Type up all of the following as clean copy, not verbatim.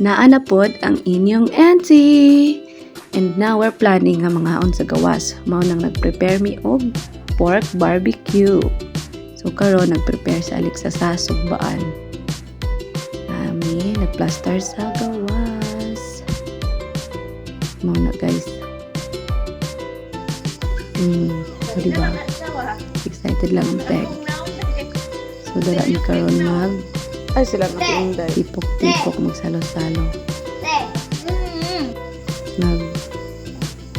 Naa na pod ang inyong auntie. And now we're planning nga mga sa gawas. Mao nang nag-prepare mi og pork barbecue. So karon nag-prepare sa alik sa sugbaan. Nami nagplaster sa gawas. Mao na guys. So diba? Excited lang ang peg. So dala ni karon Ay, sila nag-inday. tipok-tipok magsalo-salo.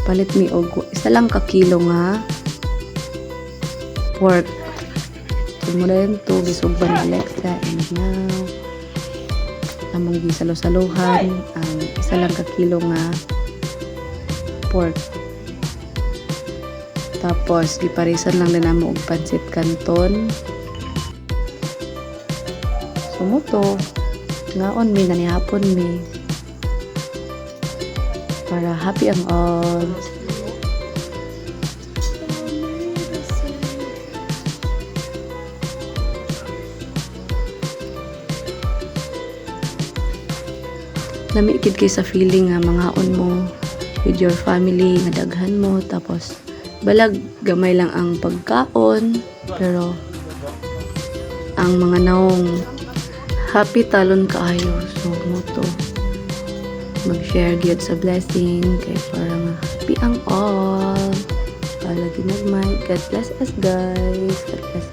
Palit mi og isa lang ka kilo nga pork. Sumula yun to, gisugban ni Alexa and now among gisalo-saluhan ang isa lang ka kilo nga pork. Tapos giparisan lang din namo og pancit canton. Sumuto ngaon mi nanihapon mi para happy ang all. Namikid kay sa feeling nga mangaon mo with your family nga daghan mo tapos balag gamay lang ang pagkaon pero ang mga naong happy talon kaayo. So mo to mag-share gyud sa blessing kay parang happy ang all. Palagi nagmay. God bless us guys. God bless